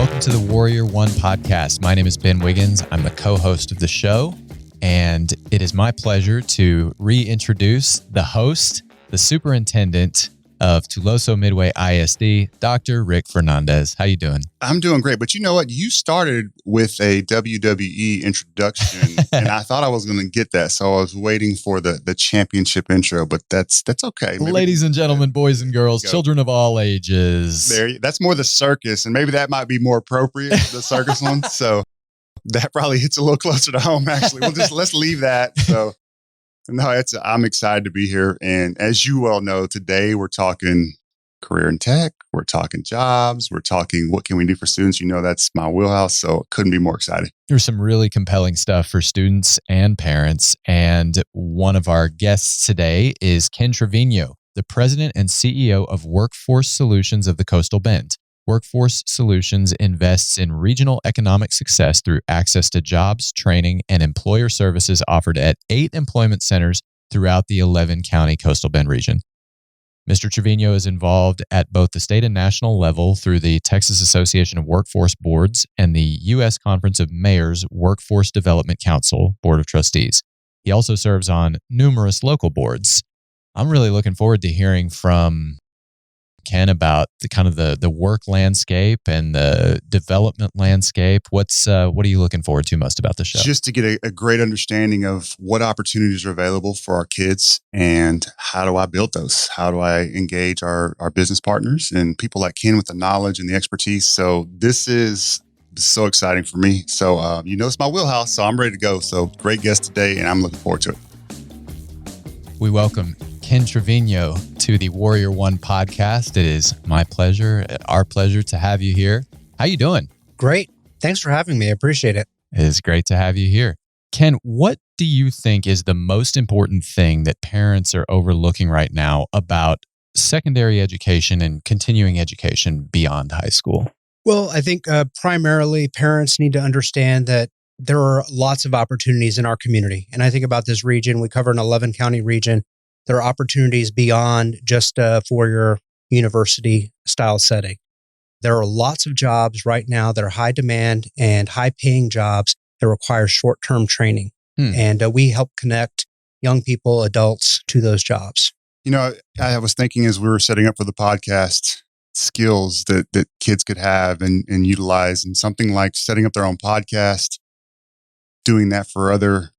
Welcome to the Warrior One podcast. My name is Ben Wiggins. I'm the co-host of the show, and it is my pleasure to reintroduce the host, the superintendent of Tuloso Midway ISD, Dr. Rick Fernandez. How you doing? I'm doing great, but you know what? You started with a WWE introduction, and I thought I was going to get that, so I was waiting for the championship intro. But that's okay. Maybe, ladies and gentlemen, boys and girls, children of all ages. That's more the circus, and maybe that might be more appropriate, the circus one. So that probably hits a little closer to home. Actually, let's leave that. So. No, I'm excited to be here. And as you well know, today we're talking career in tech. We're talking jobs. We're talking what can we do for students. You know, that's my wheelhouse. So couldn't be more excited. There's some really compelling stuff for students and parents. And one of our guests today is Ken Trevino, the president and CEO of Workforce Solutions of the Coastal Bend. Workforce Solutions invests in regional economic success through access to jobs, training, and employer services offered at 8 employment centers throughout the 11-county Coastal Bend region. Mr. Trevino is involved at both the state and national level through the Texas Association of Workforce Boards and the U.S. Conference of Mayors Workforce Development Council Board of Trustees. He also serves on numerous local boards. I'm really looking forward to hearing from Ken about the kind of the work landscape and the development landscape. What are you looking forward to most about the show? Just to get a great understanding of what opportunities are available for our kids and how do I build those? How do I engage our business partners and people like Ken with the knowledge and the expertise? So this is so exciting for me. So it's my wheelhouse, so I'm ready to go. So great guest today, and I'm looking forward to it. We welcome Ken Trevino to the Warrior One podcast. It is my pleasure, our pleasure to have you here. How you doing? Great. Thanks for having me. I appreciate it. It is great to have you here. Ken, what do you think is the most important thing that parents are overlooking right now about secondary education and continuing education beyond high school? Well, I think primarily parents need to understand that there are lots of opportunities in our community. And I think about this region. We cover an 11-county region. There are opportunities beyond just a four-year university style setting. There are lots of jobs right now that are high demand and high paying jobs that require short-term training. And we help connect young people, adults to those jobs. You know, I was thinking as we were setting up for the podcast, skills that kids could have and utilize, and something like setting up their own podcast, doing that for other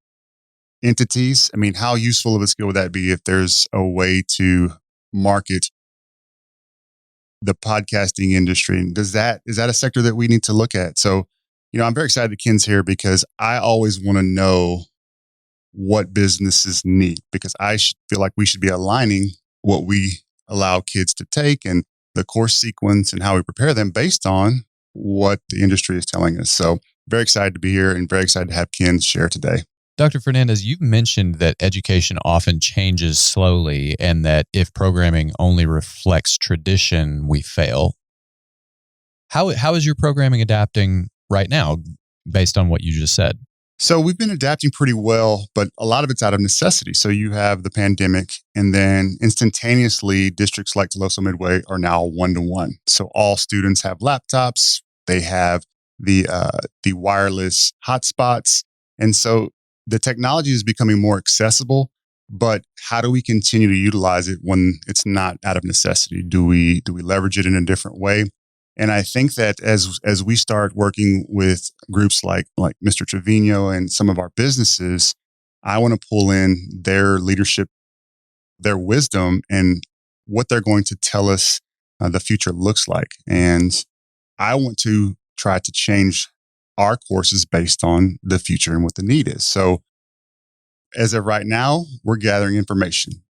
entities. I mean, how useful of a skill would that be if there's a way to market the podcasting industry? And is that a sector that we need to look at? So, I'm very excited that Ken's here because I always want to know what businesses need, because I feel like we should be aligning what we allow kids to take and the course sequence and how we prepare them based on what the industry is telling us. So very excited to be here and very excited to have Ken share today. Dr. Fernandez, you've mentioned that education often changes slowly and that if programming only reflects tradition, we fail. How is your programming adapting right now based on what you just said? So we've been adapting pretty well, but a lot of it's out of necessity. So you have the pandemic, and then instantaneously districts like Tuloso Midway are now 1-to-1. So all students have laptops, they have the wireless hotspots. And so the technology is becoming more accessible, but how do we continue to utilize it when it's not out of necessity? Do we leverage it in a different way? And I think that as we start working with groups like Mr. Trevino and some of our businesses, I want to pull in their leadership, their wisdom, and what they're going to tell us the future looks like. And I want to try to change our courses based on the future and what the need is. So as of right now, we're gathering information.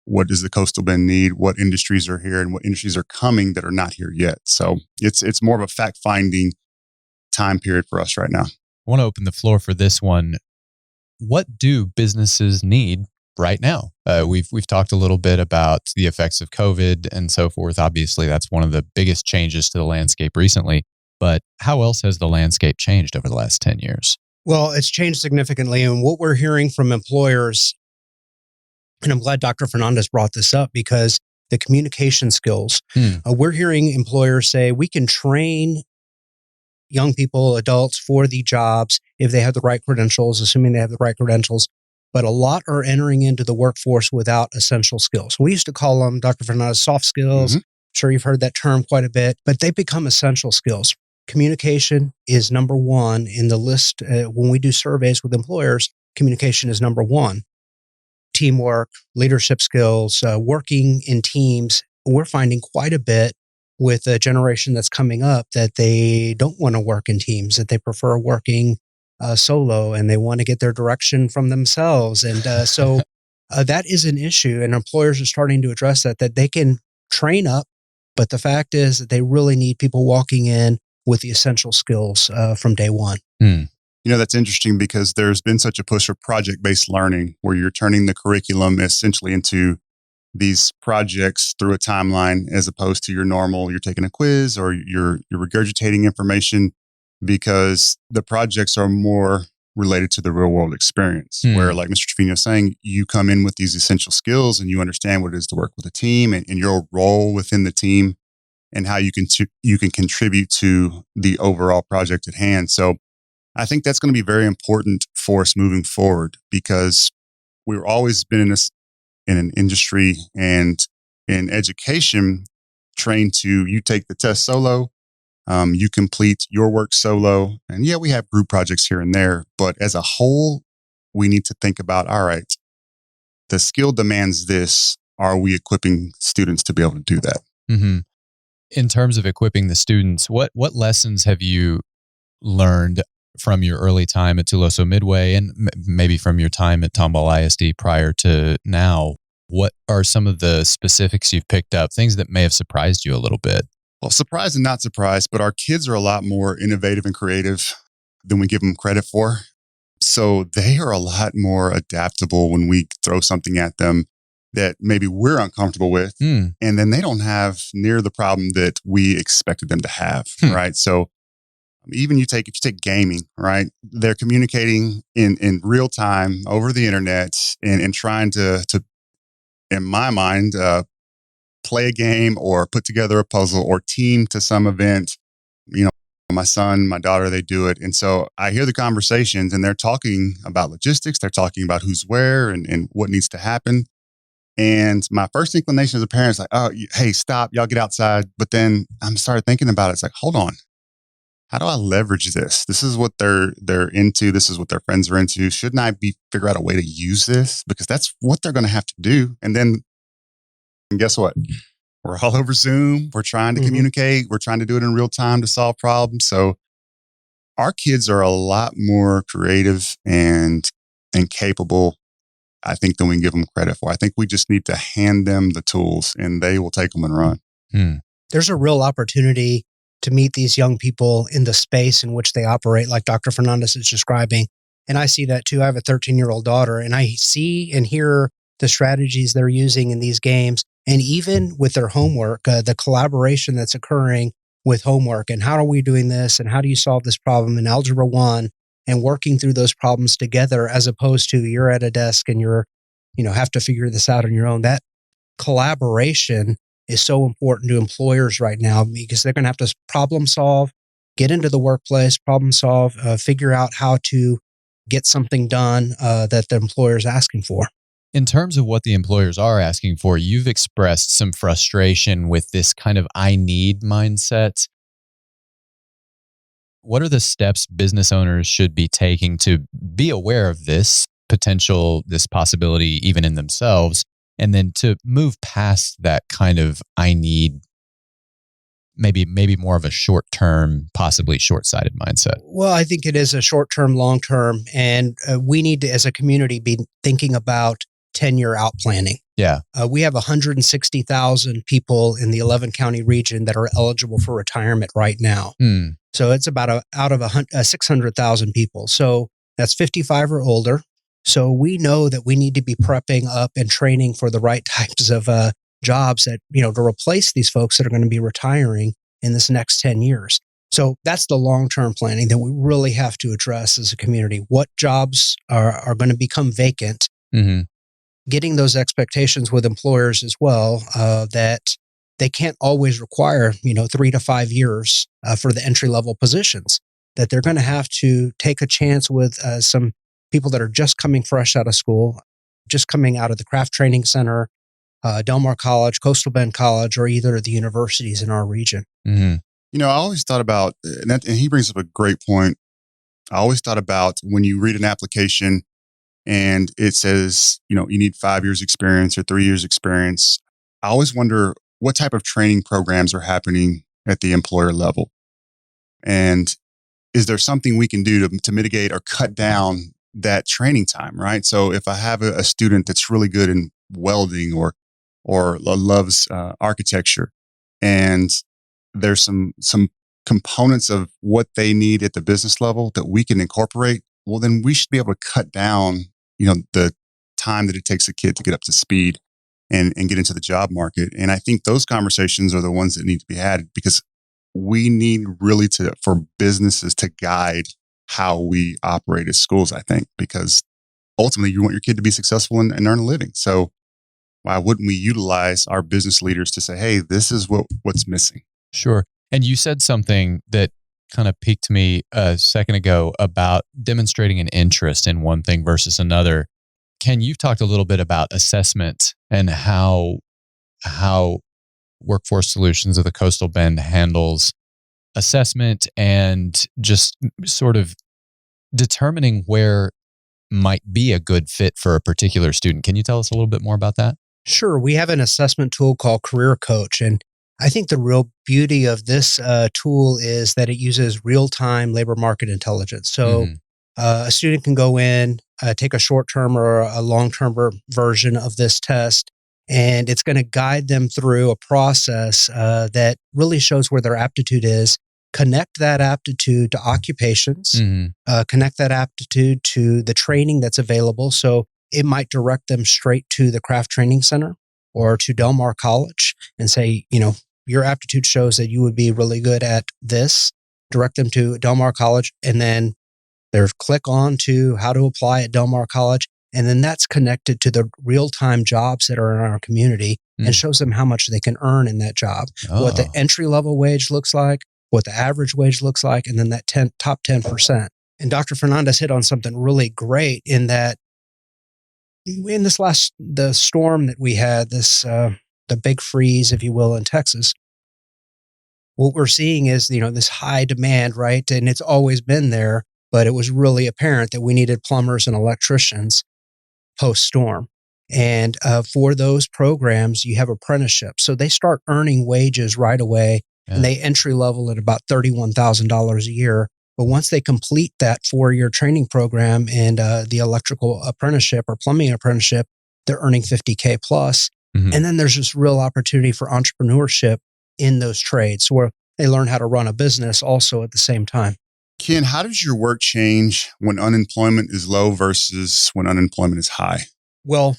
What does the Coastal Bend need? What industries are here and what industries are coming that are not here yet? So it's more of a fact-finding time period for us right now. I want to open the floor for this one. What do businesses need right now? We've talked a little bit about the effects of COVID and so forth. Obviously, that's one of the biggest changes to the landscape recently. But how else has the landscape changed over the last 10 years? Well, it's changed significantly. And what we're hearing from employers, and I'm glad Dr. Fernandez brought this up because the communication skills, we're hearing employers say we can train young people, adults for the jobs if they have the right credentials, assuming they have the right credentials. But a lot are entering into the workforce without essential skills. We used to call them, Dr. Fernandez, soft skills. Sure, you've heard that term quite a bit, but they become essential skills. Communication is number one in the list. When we do surveys with employers, communication is number one. Teamwork, leadership skills, working in teams. We're finding quite a bit with a generation that's coming up that they don't want to work in teams, that they prefer working solo, and they want to get their direction from themselves. And so that is an issue, and employers are starting to address that they can train up, but the fact is that they really need people walking in with the essential skills from day one. That's interesting because there's been such a push for project-based learning where you're turning the curriculum essentially into these projects through a timeline as opposed to your normal, you're taking a quiz or you're regurgitating information, because the projects are more related to the real world experience where, like Mr. Trevino is saying, you come in with these essential skills and you understand what it is to work with a team and your role within the team and how you can contribute to the overall project at hand. So I think that's going to be very important for us moving forward, because we've always been in an industry and in education trained to, you take the test solo, you complete your work solo. And yeah, we have group projects here and there, but as a whole, we need to think about, all right, the skill demands this. Are we equipping students to be able to do that? In terms of equipping the students, what lessons have you learned from your early time at Tuloso Midway and maybe from your time at Tomball ISD prior to now? What are some of the specifics you've picked up, things that may have surprised you a little bit? Well, surprised and not surprised, but our kids are a lot more innovative and creative than we give them credit for. So they are a lot more adaptable when we throw something at them that maybe we're uncomfortable with. And then they don't have near the problem that we expected them to have, right? So even if you take gaming, right? They're communicating in real time over the internet and trying to in my mind, play a game or put together a puzzle or team to some event. My son, my daughter, they do it. And so I hear the conversations and they're talking about logistics. They're talking about who's where and what needs to happen. And my first inclination as a parent is like, oh, hey, stop, y'all get outside. But then I'm started thinking about it. It's like, hold on. How do I leverage this? This is what they're into. This is what their friends are into. Shouldn't I figure out a way to use this? Because that's what they're going to have to do. And guess what? We're all over Zoom. We're trying to communicate. We're trying to do it in real time to solve problems. So our kids are a lot more creative and capable, I think, than we give them credit for. I think we just need to hand them the tools and they will take them and run. There's a real opportunity to meet these young people in the space in which they operate, like Dr. Fernandez is describing. And I see that too. I have a 13-year-old daughter, and I see and hear the strategies they're using in these games. And even with their homework, the collaboration that's occurring with homework and how are we doing this and how do you solve this problem in Algebra 1 and working through those problems together, as opposed to you're at a desk and you're, have to figure this out on your own. That collaboration is so important to employers right now, because they're going to have to problem solve, get into the workplace, problem solve, figure out how to get something done that the employer is asking for. In terms of what the employers are asking for, you've expressed some frustration with this kind of I need mindset. What are the steps business owners should be taking to be aware of this possibility even in themselves, and then to move past that kind of I need, maybe more of a short-term, possibly short-sighted mindset? Well, I think it is a short-term, long-term, and we need to, as a community, be thinking about 10-year out planning. Yeah. We have 160,000 people in the 11-county region that are eligible for retirement right now. So it's about out of 600,000 people. So that's 55 or older. So we know that we need to be prepping up and training for the right types of jobs that, to replace these folks that are going to be retiring in this next 10 years. So that's the long-term planning that we really have to address as a community. What jobs are going to become vacant? Getting those expectations with employers as well, that they can't always require, 3 to 5 years for the entry-level positions. that they're going to have to take a chance with some people that are just coming fresh out of school, just coming out of the Craft Training Center, Del Mar College, Coastal Bend College, or either of the universities in our region. Mm-hmm. I always thought about, and he brings up a great point. I always thought about when you read an application and it says, you need 5 years experience or 3 years experience. I always wonder what type of training programs are happening at the employer level. And is there something we can do to mitigate or cut down that training time, right? So if I have a student that's really good in welding or loves architecture, and there's some components of what they need at the business level that we can incorporate, well, then we should be able to cut down, the time that it takes a kid to get up to speed and get into the job market. And I think those conversations are the ones that need to be had, because we need really for businesses to guide how we operate as schools, I think, because ultimately you want your kid to be successful and earn a living. So why wouldn't we utilize our business leaders to say, hey, this is what's missing? Sure. And you said something that kind of piqued me a second ago about demonstrating an interest in one thing versus another. Ken, you've talked a little bit about assessment and how Workforce Solutions of the Coastal Bend handles assessment and just sort of determining where might be a good fit for a particular student. Can you tell us a little bit more about that? Sure. We have an assessment tool called Career Coach. And I think the real beauty of this tool is that it uses real-time labor market intelligence. So a student can go in, take a short-term or a long-term version of this test, and it's going to guide them through a process that really shows where their aptitude is, connect that aptitude to occupations, connect that aptitude to the training that's available. So it might direct them straight to the Craft Training Center or to Del Mar College and say, your aptitude shows that you would be really good at this. Direct them to Del Mar College, and then there's click on to how to apply at Del Mar College. And then that's connected to the real-time jobs that are in our community and shows them how much they can earn in that job, what the entry-level wage looks like, what the average wage looks like, and then that top 10%. And Dr. Fernandez hit on something really great in that in the storm that we had, the big freeze, if you will, in Texas, what we're seeing is, this high demand, right? And it's always been there, but it was really apparent that we needed plumbers and electricians post-storm. And for those programs, you have apprenticeships. So they start earning wages right away, and they entry level at about $31,000 a year. But once they complete that 4-year training program and the electrical apprenticeship or plumbing apprenticeship, they're earning $50K plus. And then there's this real opportunity for entrepreneurship in those trades where they learn how to run a business also at the same time. Ken, how does your work change when unemployment is low versus when unemployment is high? Well,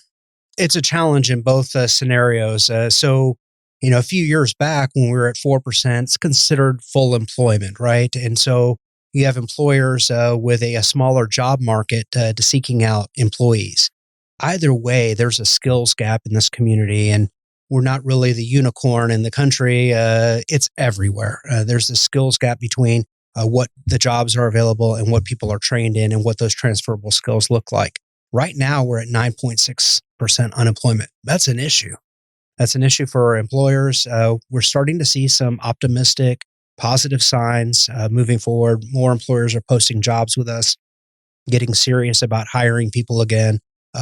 it's a challenge in both scenarios. So, a few years back when we were at 4%, it's considered full employment, right? And so you have employers with a smaller job market seeking out employees. Either way, there's a skills gap in this community, and we're not really the unicorn in the country. It's everywhere. There's a skills gap between what the jobs are available and what people are trained in and what those transferable skills look like. Right now, we're at 9.6% unemployment. That's an issue. That's an issue for our employers. We're starting to see some optimistic, positive signs moving forward. More employers are posting jobs with us, getting serious about hiring people again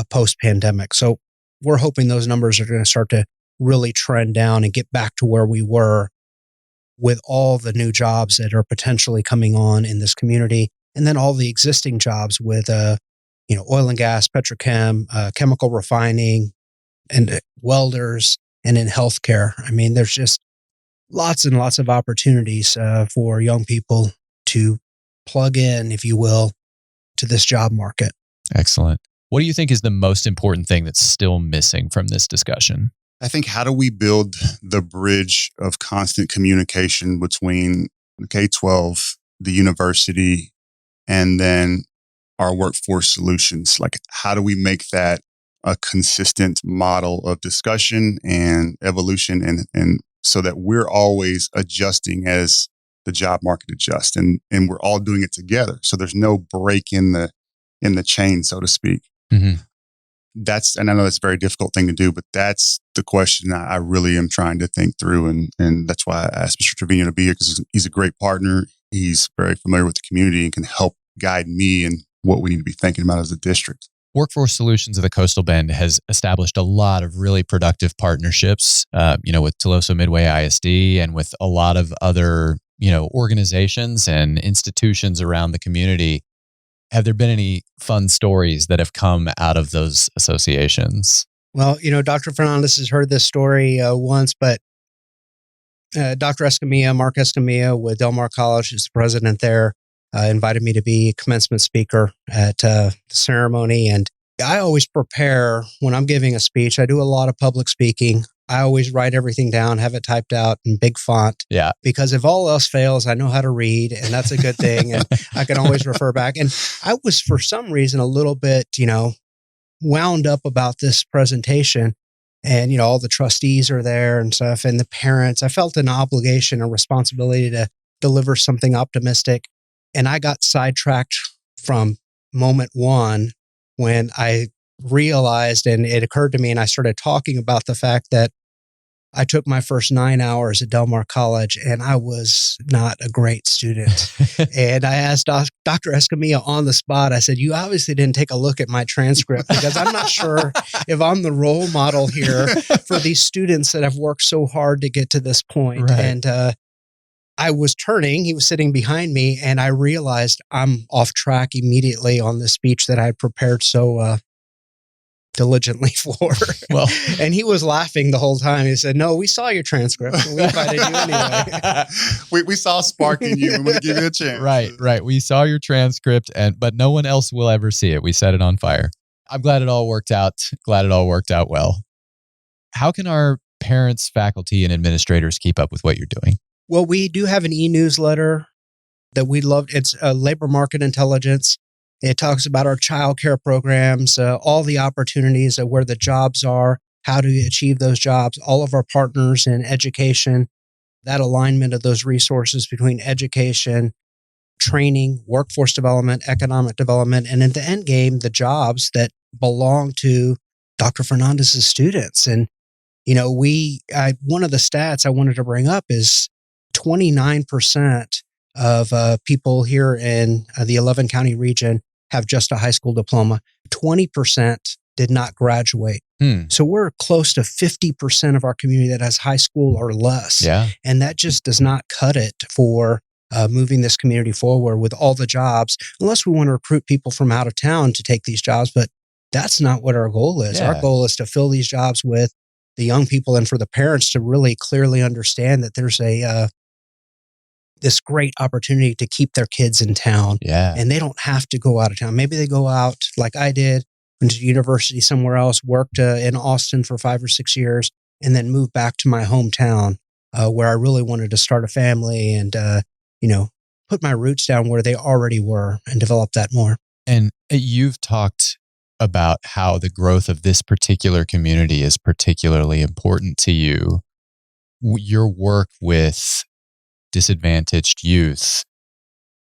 post-pandemic. So we're hoping those numbers are going to start to really trend down and get back to where we were with all the new jobs that are potentially coming on in this community. And then all the existing jobs with, oil and gas, petrochem, chemical refining, and welders, and in healthcare. I mean, there's just lots and lots of opportunities for young people to plug in, if you will, to this job market. Excellent. What do you think is the most important thing that's still missing from this discussion? I think, how do we build the bridge of constant communication between K-12, the university, and then our workforce solutions? Like, how do we make that a consistent model of discussion and evolution, and so that we're always adjusting as the job market adjusts, and we're all doing it together. So there's no break in the chain, so to speak. Mm-hmm. And I know that's a very difficult thing to do, but that's the question I really am trying to think through. And that's why I asked Mr. Trevino to be here, because he's a great partner. He's very familiar with the community and can help guide me in what we need to be thinking about as a district. Workforce Solutions of the Coastal Bend has established a lot of really productive partnerships, with Tuloso Midway ISD and with a lot of other, organizations and institutions around the community. Have there been any fun stories that have come out of those associations? Well, Dr. Fernandez has heard this story once, but Dr. Mark Escamilla with Del Mar College, who's the president there, invited me to be commencement speaker at the ceremony. And I always prepare when I'm giving a speech. I do a lot of public speaking. I always write everything down, have it typed out in big font. Yeah. Because if all else fails, I know how to read, and that's a good thing. And I can always refer back. And I was, for some reason, a little bit, wound up about this presentation. And, all the trustees are there and stuff, and the parents. I felt an obligation, a responsibility to deliver something optimistic. And I got sidetracked from moment one when I realized, and it occurred to me, and I started talking about the fact that I took my first 9 hours at Del Mar College, and I was not a great student. And I asked Dr. Escamilla on the spot, I said, you obviously didn't take a look at my transcript, because I'm not sure if I'm the role model here for these students that have worked so hard to get to this point. Right. And I was turning, he was sitting behind me, and I realized I'm off track immediately on the speech that I had prepared so diligently for. Well, and he was laughing the whole time. He said, no, we saw your transcript. We invited you anyway. we saw a spark in you. We want to give you a chance. Right. We saw your transcript, but no one else will ever see it. We set it on fire. I'm glad it all worked out. Glad it all worked out well. How can our parents, faculty, and administrators keep up with what you're doing? Well, we do have an eNewsletter that we love. It's labor market intelligence. It talks about our child care programs, all the opportunities of where the jobs are, how to achieve those jobs, all of our partners in education, that alignment of those resources between education, training, workforce development, economic development, and in the end game, the jobs that belong to Dr. Fernandez's students. And, one of the stats I wanted to bring up is 29% of people here in the 11 county region have just a high school diploma. 20% did not graduate. So we're close to 50% of our community that has high school or less. Yeah. And that just does not cut it for moving this community forward with all the jobs, unless we want to recruit people from out of town to take these jobs. But that's not what our goal is. Yeah. Our goal is to fill these jobs with the young people, and for the parents to really clearly understand that there's this great opportunity to keep their kids in town. Yeah. And they don't have to go out of town. Maybe they go out like I did, went to university somewhere else, worked in Austin for 5 or 6 years, and then moved back to my hometown where I really wanted to start a family and, put my roots down where they already were and develop that more. And you've talked about how the growth of this particular community is particularly important to you. Your work with disadvantaged youth,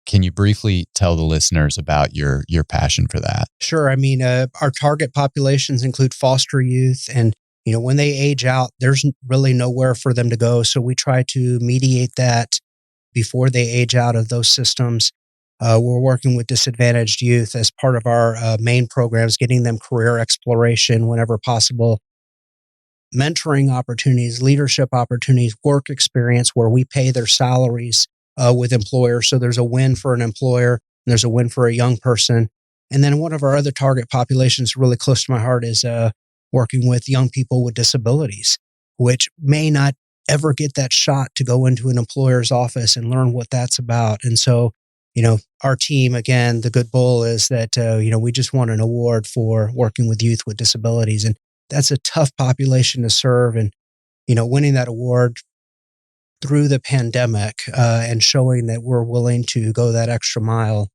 can you briefly tell the listeners about your passion for that? Sure. I mean, our target populations include foster youth, and when they age out, there's really nowhere for them to go. So we try to mediate that before they age out of those systems. We're working with disadvantaged youth as part of our main programs, getting them career exploration whenever possible, mentoring opportunities, leadership opportunities, work experience where we pay their salaries with employers. So there's a win for an employer, and there's a win for a young person. And then one of our other target populations really close to my heart is working with young people with disabilities, which may not ever get that shot to go into an employer's office and learn what that's about. And so, our team, again, the good bull is that, we just won an award for working with youth with disabilities. And that's a tough population to serve. And, winning that award through the pandemic and showing that we're willing to go that extra mile,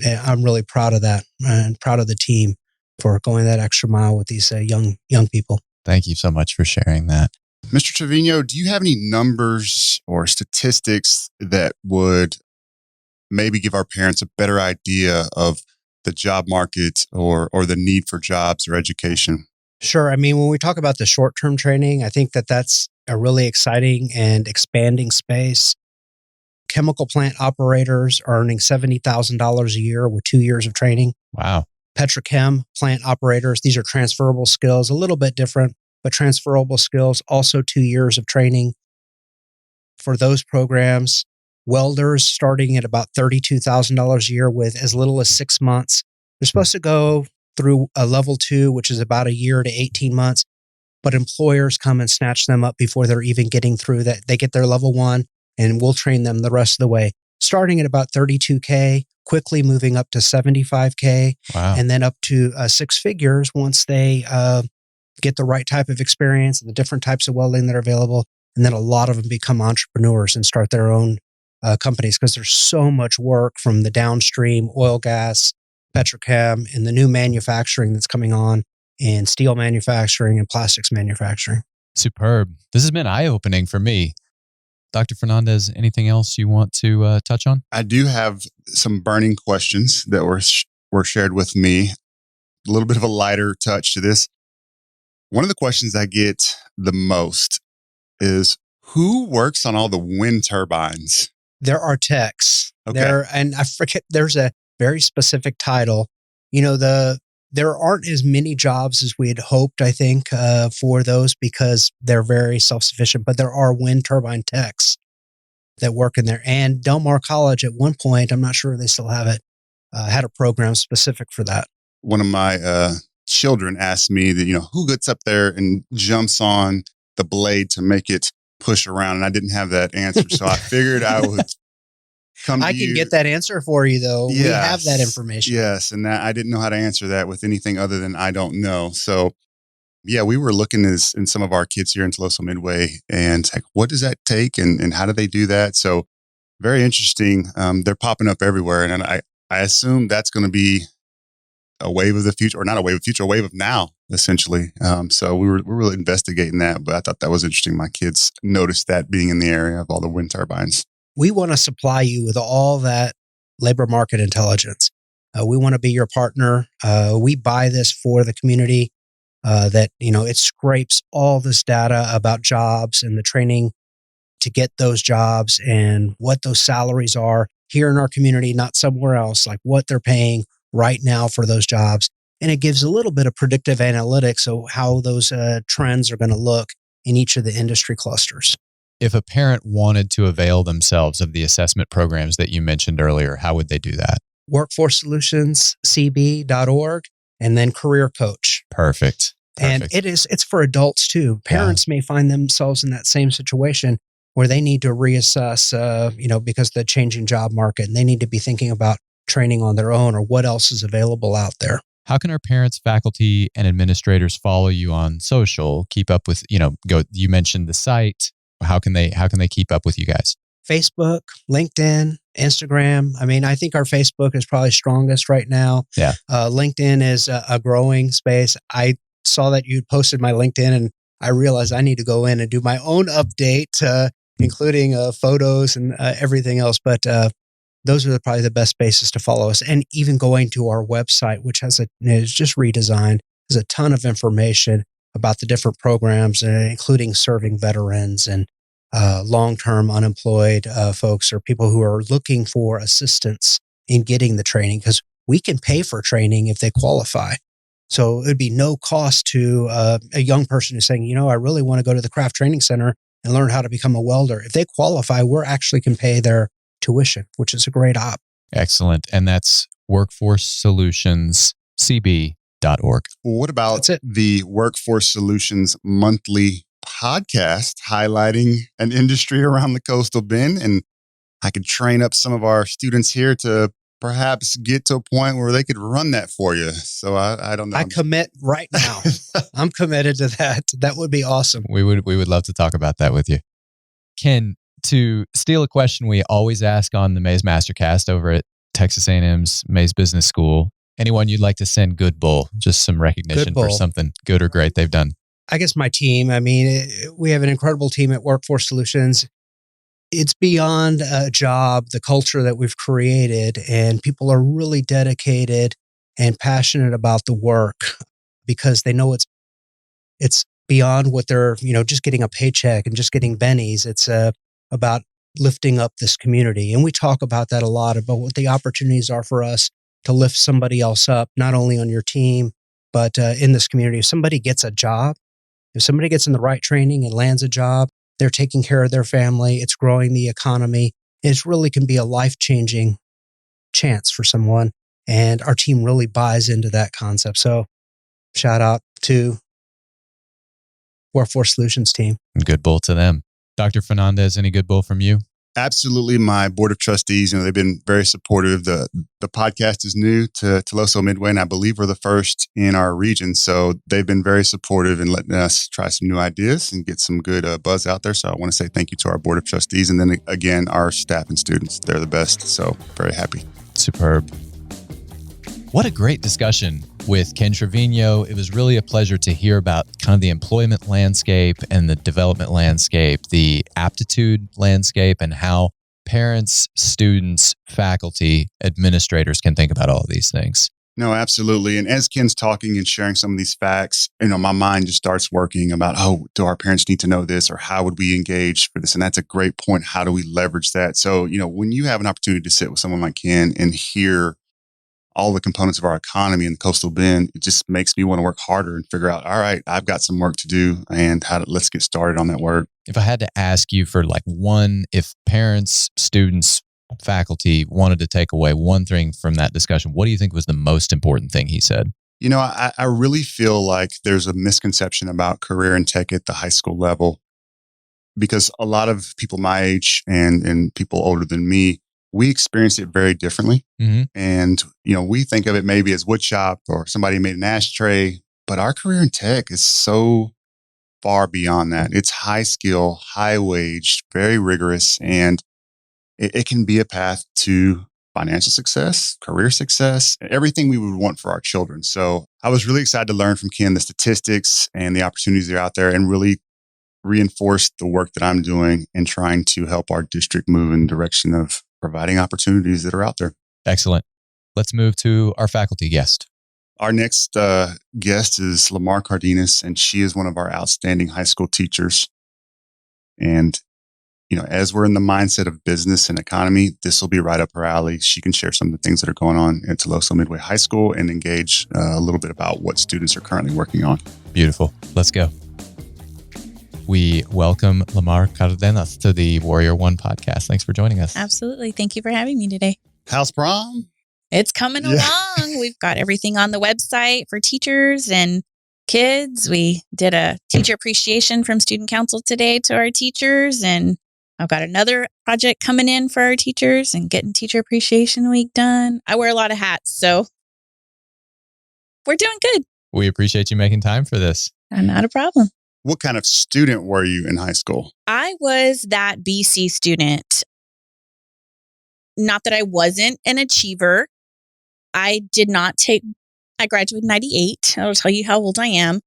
I'm really proud of that and proud of the team for going that extra mile with these young people. Thank you so much for sharing that. Mr. Trevino, do you have any numbers or statistics that would maybe give our parents a better idea of the job market or the need for jobs or education? Sure. I mean, when we talk about the short-term training, I think that that's a really exciting and expanding space. Chemical plant operators are earning $70,000 a year with 2 years of training. Wow. Petrochem plant operators, these are transferable skills, a little bit different, but transferable skills, also 2 years of training for those programs. Welders starting at about $32,000 a year with as little as 6 months. They're supposed to go through a level 2, which is about a year to 18 months, but employers come and snatch them up before they're even getting through that. They get their level 1 and we'll train them the rest of the way, starting at about $32K, quickly moving up to $75K, Wow. and then up to 6 figures once they get the right type of experience and the different types of welding that are available. And then a lot of them become entrepreneurs and start their own companies because there's so much work from the downstream oil, gas, petrochem, and the new manufacturing that's coming on in steel manufacturing and plastics manufacturing. Superb. This has been eye-opening for me. Dr. Fernandez, anything else you want to touch on? I do have some burning questions that were shared with me. A little bit of a lighter touch to this. One of the questions I get the most is, who works on all the wind turbines? There are techs. Okay. And I forget, there's a very specific title. There aren't as many jobs as we had hoped, I think, for those because they're very self-sufficient, but there are wind turbine techs that work in there. And Del Mar College at one point, I'm not sure if they still have it, had a program specific for that. One of my children asked me that, who gets up there and jumps on the blade to make it push around? And I didn't have that answer. So I figured I would come to I can get that answer for you, though. Yes. We have that information. Yes. And I didn't know how to answer that with anything other than I don't know. So yeah, we were looking in some of our kids here in Tuloso Midway and like, what does that take and how do they do that? So very interesting. They're popping up everywhere. And I assume that's going to be a wave of the future, or not a wave of the future, a wave of now, essentially. So we're really investigating that, but I thought that was interesting. My kids noticed that being in the area of all the wind turbines. We want to supply you with all that labor market intelligence. We want to be your partner. We buy this for the community that, it scrapes all this data about jobs and the training to get those jobs and what those salaries are here in our community, not somewhere else, like what they're paying right now for those jobs. And it gives a little bit of predictive analytics of how those trends are going to look in each of the industry clusters. If a parent wanted to avail themselves of the assessment programs that you mentioned earlier, how would they do that? WorkforceSolutionsCB.org and then Career Coach. Perfect. And it's for adults too. Parents may find themselves in that same situation where they need to reassess, because of the changing job market, and they need to be thinking about training on their own or what else is available out there. How can our parents, faculty, and administrators follow you on social? Keep up with, you mentioned the site. How can they keep up with you guys? Facebook, LinkedIn, Instagram. I mean, I think our Facebook is probably strongest right now. Yeah. LinkedIn is a growing space. I saw that you posted my LinkedIn and I realized I need to go in and do my own update, including photos and everything else. But those are probably the best spaces to follow us. And even going to our website, which is just redesigned, has a ton of information about the different programs, including serving veterans and long-term unemployed folks or people who are looking for assistance in getting the training, because we can pay for training if they qualify. So it would be no cost to a young person who's saying, I really want to go to the Craft Training Center and learn how to become a welder. If they qualify, we actually can pay their tuition, which is a great op. Excellent. And that's WorkforceSolutionsCB.org. What about the Workforce Solutions monthly podcast highlighting an industry around the coastal bend? And I could train up some of our students here to perhaps get to a point where they could run that for you. So I don't know. I commit right now. I'm committed to that. That would be awesome. We would love to talk about that with you. Ken, to steal a question we always ask on the Mays Mastercast over at Texas A&M's Mays Business School, anyone you'd like to send good bull, just some recognition for something good or great they've done? I guess my team, we have an incredible team at Workforce Solutions. It's beyond a job, the culture that we've created, and people are really dedicated and passionate about the work because they know it's beyond what they're, just getting a paycheck and just getting bennies. It's about lifting up this community. And we talk about that a lot, about what the opportunities are for us to lift somebody else up, not only on your team, but in this community. If somebody gets a job, if somebody gets in the right training and lands a job, they're taking care of their family. It's growing the economy. It really can be a life-changing chance for someone. And our team really buys into that concept. So shout out to Workforce Solutions team. Good bull to them. Dr. Fernandez, any good bull from you? Absolutely. My board of trustees, they've been very supportive. The podcast is new to Tuloso Midway, and I believe we're the first in our region. So they've been very supportive in letting us try some new ideas and get some good buzz out there. So I want to say thank you to our board of trustees. And then again, our staff and students. They're the best. So very happy. Superb. What a great discussion with Ken Trevino. It was really a pleasure to hear about kind of the employment landscape and the development landscape, the aptitude landscape, and how parents, students, faculty, administrators can think about all of these things. No, absolutely. And as Ken's talking and sharing some of these facts, my mind just starts working about, do our parents need to know this, or how would we engage for this? And that's a great point. How do we leverage that? So, when you have an opportunity to sit with someone like Ken and hear all the components of our economy in the coastal bend, it just makes me want to work harder and figure out, all right, I've got some work to do, and let's get started on that work. If I had to ask you for if parents, students, faculty wanted to take away one thing from that discussion, what do you think was the most important thing he said? I really feel like there's a misconception about career and tech at the high school level, because a lot of people my age and people older than me, we experience it very differently. Mm-hmm. And, we think of it maybe as wood shop or somebody made an ashtray, but our career in tech is so far beyond that. It's high skill, high wage, very rigorous, and it can be a path to financial success, career success, everything we would want for our children. So I was really excited to learn from Ken the statistics and the opportunities that are out there, and really reinforce the work that I'm doing and trying to help our district move in the direction of providing opportunities that are out there. Excellent. Let's move to our faculty guest. Our next guest is Lamar Cardenas, and she is one of our outstanding high school teachers. And, as we're in the mindset of business and economy, this will be right up her alley. She can share some of the things that are going on at Tuloso Midway High School and engage a little bit about what students are currently working on. Beautiful. Let's go. We welcome Lamar Cardenas to the Warrior One podcast. Thanks for joining us. Absolutely. Thank you for having me today. How's prom? It's coming along. We've got everything on the website for teachers and kids. We did a teacher appreciation from student council today to our teachers. And I've got another project coming in for our teachers and getting teacher appreciation week done. I wear a lot of hats, so we're doing good. We appreciate you making time for this. Not a problem. What kind of student were you in high school? I was that BC student. Not that I wasn't an achiever. I graduated in 98. I'll tell you how old I am.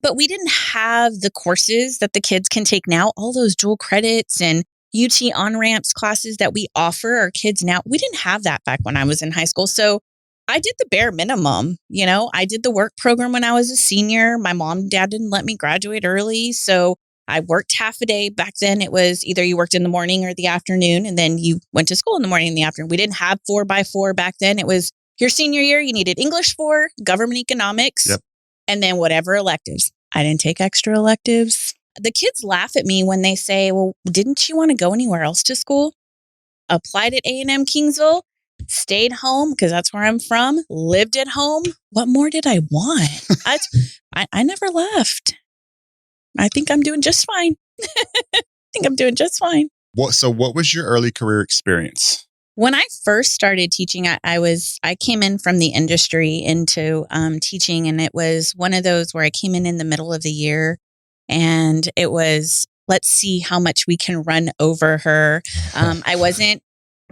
But we didn't have the courses that the kids can take now, all those dual credits and UT on-ramps classes that we offer our kids now. We didn't have that back when I was in high school. So I did the bare minimum. I did the work program when I was a senior. My mom and dad didn't let me graduate early. So I worked half a day. Back then it was either you worked in the morning or the afternoon, and then you went to school in the morning and the afternoon. We didn't have 4x4 back then. It was your senior year. You needed English 4, government economics, Yep. and then whatever electives. I didn't take extra electives. The kids laugh at me when they say, well, didn't you want to go anywhere else to school? Applied at A&M Kingsville. Stayed home because that's where I'm from, lived at home. What more did I want? I never left. I think I'm doing just fine. So what was your early career experience? When I first started teaching, I came in from the industry into teaching, and it was one of those where I came in the middle of the year, and it was, let's see how much we can run over her. I wasn't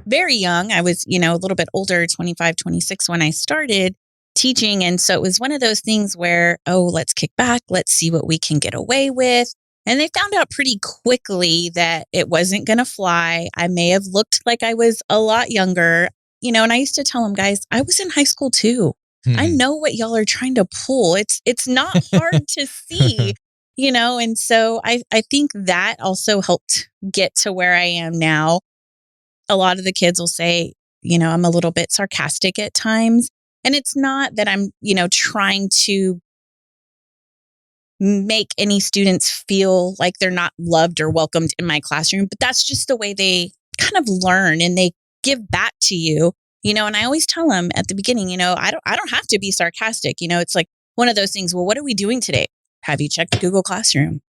very young. I was, a little bit older, 25, 26 when I started. teaching. And so it was one of those things where, oh, let's kick back. Let's see what we can get away with. And they found out pretty quickly that it wasn't going to fly. I may have looked like I was a lot younger, and I used to tell them, guys, I was in high school too. I know what y'all are trying to pull. It's not hard to see, and so I think that also helped get to where I am now. A lot of the kids will say, I'm a little bit sarcastic at times. And it's not that I'm, trying to make any students feel like they're not loved or welcomed in my classroom, but that's just the way they kind of learn and they give back to you, and I always tell them at the beginning, I don't have to be sarcastic. It's like one of those things. Well, what are we doing today? Have you checked Google Classroom?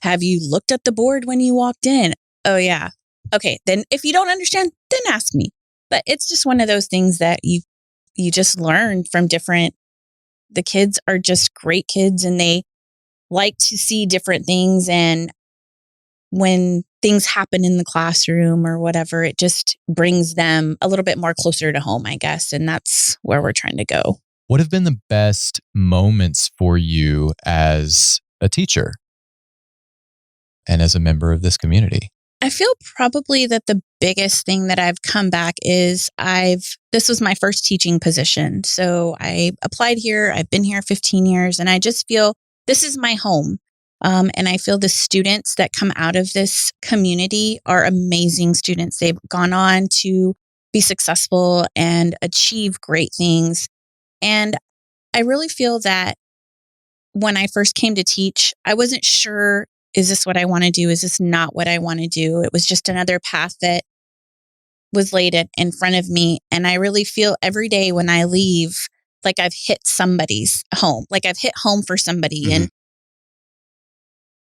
Have you looked at the board when you walked in? Oh yeah. Okay. Then if you don't understand, then ask me. But it's just one of those things that you just learn from the kids are just great kids and they like to see different things. And when things happen in the classroom or whatever, it just brings them a little bit more closer to home, I guess. And that's where we're trying to go. What have been the best moments for you as a teacher and as a member of this community? I feel probably that the biggest thing that I've come back is this was my first teaching position. So I applied here. I've been here 15 years and I just feel this is my home. And I feel the students that come out of this community are amazing students. They've gone on to be successful and achieve great things. And I really feel that when I first came to teach, I wasn't sure, is this what I want to do? Is this not what I want to do? It was just another path that was laid in front of me. And I really feel every day when I leave, like I've hit somebody's home, like I've hit home for somebody. Mm-hmm. And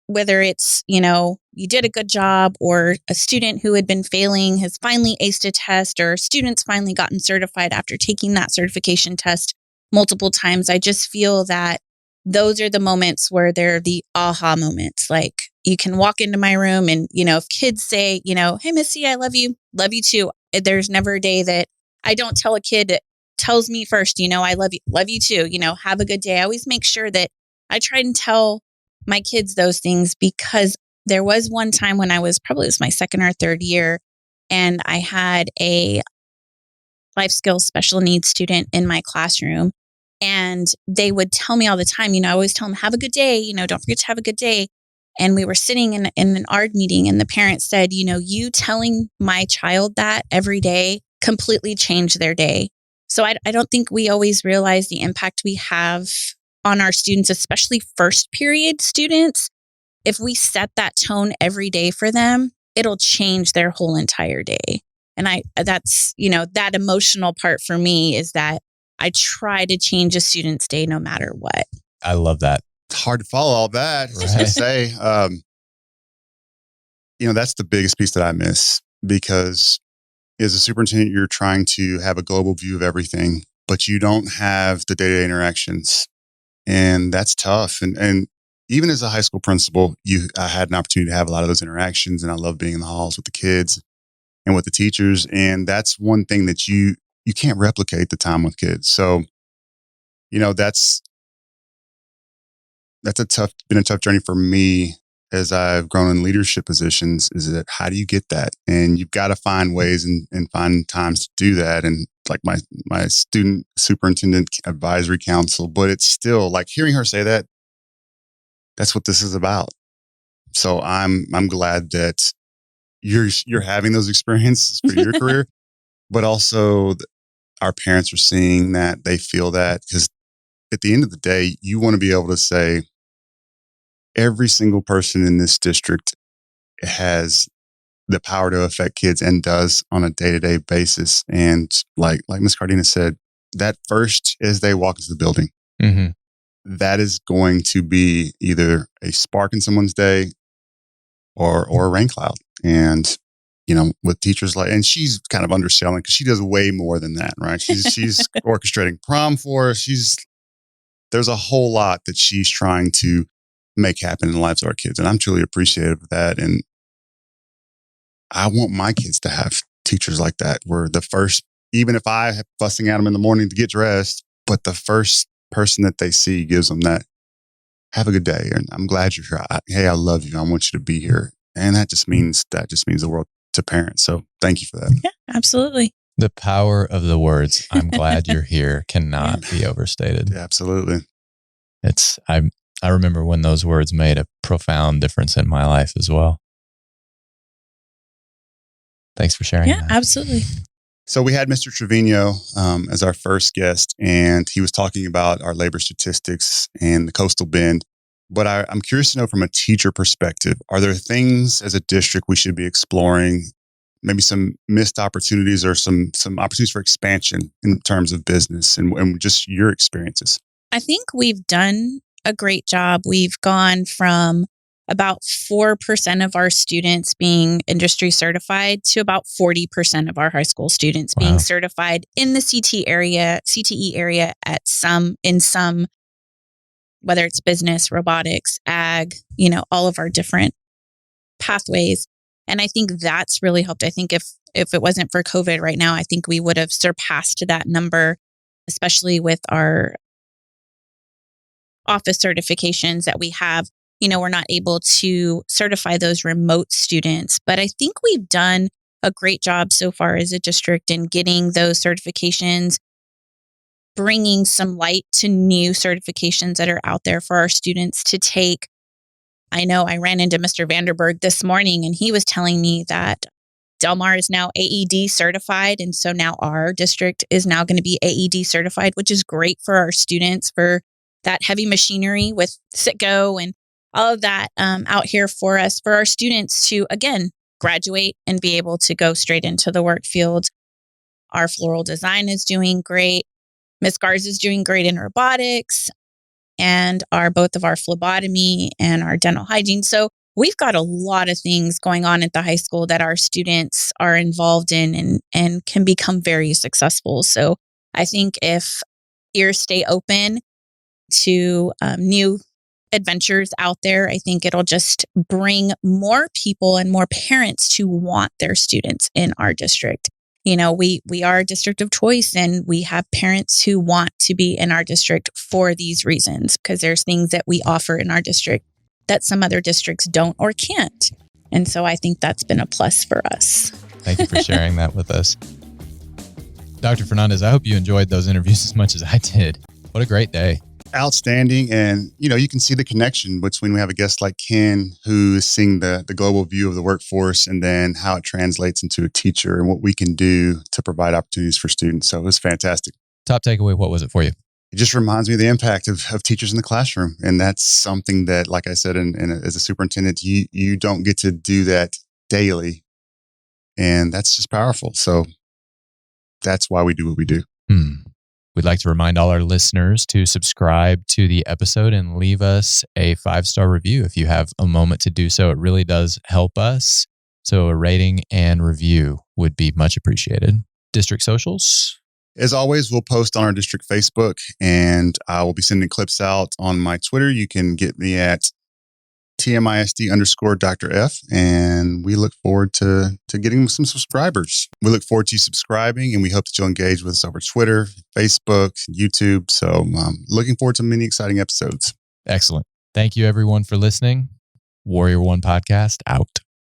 whether it's, you did a good job or a student who had been failing has finally aced a test or students finally gotten certified after taking that certification test multiple times, I just feel that those are the moments where they're the aha moments. Like you can walk into my room and, if kids say, hey, Missy, I love you too. There's never a day that I don't tell a kid that tells me first, I love you too, have a good day. I always make sure that I try and tell my kids those things because there was one time when it was my second or third year and I had a life skills special needs student in my classroom. And they would tell me all the time, I always tell them, have a good day, don't forget to have a good day. And we were sitting in an ARD meeting and the parents said, you telling my child that every day completely changed their day. So I don't think we always realize the impact we have on our students, especially first period students. If we set that tone every day for them, it'll change their whole entire day. And that's, that emotional part for me is that I try to change a student's day no matter what. I love that. It's hard to follow all that. Right. Just to say, that's the biggest piece that I miss because as a superintendent, you're trying to have a global view of everything, but you don't have the day-to-day interactions. And that's tough. And even as a high school principal, I had an opportunity to have a lot of those interactions and I love being in the halls with the kids and with the teachers. And that's one thing that you can't replicate the time with kids. So, that's been a tough journey for me as I've grown in leadership positions is that how do you get that? And you've got to find ways and find times to do that. And like my student superintendent advisory council, but it's still like hearing her say that, that's what this is about. So I'm glad that you're having those experiences for your career, but also our parents are seeing that, they feel that, because at the end of the day, you want to be able to say every single person in this district has the power to affect kids and does on a day-to-day basis. And like Ms. Cardenas said, that first as they walk into the building, mm-hmm. that is going to be either a spark in someone's day or a rain cloud. And with teachers and she's kind of underselling because she does way more than that, right? She's orchestrating prom for us. There's a whole lot that she's trying to make happen in the lives of our kids. And I'm truly appreciative of that. And I want my kids to have teachers like that, where the first, even if I have fussing at them in the morning to get dressed, but the first person that they see gives them that, have a good day, and I'm glad you're here. Hey, I love you. I want you to be here. And that just means the world to parents. So thank you for that. Yeah, absolutely. The power of the words, I'm glad you're here, cannot be overstated. Yeah, absolutely. I remember when those words made a profound difference in my life as well. Thanks for sharing that. Absolutely. So we had Mr. Trevino as our first guest, and he was talking about our labor statistics and the coastal bend. But I'm curious to know, from a teacher perspective, are there things as a district we should be exploring, maybe some missed opportunities or some opportunities for expansion in terms of business and just your experiences? I think we've done a great job. We've gone from about 4% of our students being industry certified to about 40% of our high school students being certified in the CTE area in some, whether it's business, robotics, ag, all of our different pathways. And I think that's really helped. I think if it wasn't for COVID right now, I think we would have surpassed that number, especially with our office certifications that we have. We're not able to certify those remote students, but I think we've done a great job so far as a district in getting those certifications, bringing some light to new certifications that are out there for our students to take. I know I ran into Mr. Vanderberg this morning, and he was telling me that Del Mar is now AED certified. And so now our district is now going to be AED certified, which is great for our students, for that heavy machinery with sit-go and all of that out here for us, for our students to, again, graduate and be able to go straight into the work field. Our floral design is doing great. Ms. Garza is doing great in robotics, and both of our phlebotomy and our dental hygiene. So we've got a lot of things going on at the high school that our students are involved in and can become very successful. So I think if ears stay open to new adventures out there, I think it'll just bring more people and more parents to want their students in our district. We are a district of choice, and we have parents who want to be in our district for these reasons, because there's things that we offer in our district that some other districts don't or can't. And so I think that's been a plus for us. Thank you for sharing that with us. Dr. Fernandez, I hope you enjoyed those interviews as much as I did. What a great day. Outstanding. And, you can see the connection between, we have a guest like Ken, who is seeing the global view of the workforce, and then how it translates into a teacher and what we can do to provide opportunities for students. So it was fantastic. Top takeaway, what was it for you? It just reminds me of the impact of teachers in the classroom. And that's something that, like I said, as a superintendent, you don't get to do that daily. And that's just powerful. So that's why we do what we do. We'd like to remind all our listeners to subscribe to the episode and leave us a 5-star review if you have a moment to do so. It really does help us. So a rating and review would be much appreciated. District socials? As always, we'll post on our district Facebook, and I will be sending clips out on my Twitter. You can get me at TMISD_Dr. F, and we look forward to getting some subscribers. We look forward to you subscribing, and we hope that you'll engage with us over Twitter, Facebook, YouTube. So looking forward to many exciting episodes. Excellent. Thank you, everyone, for listening. Warrior One Podcast out.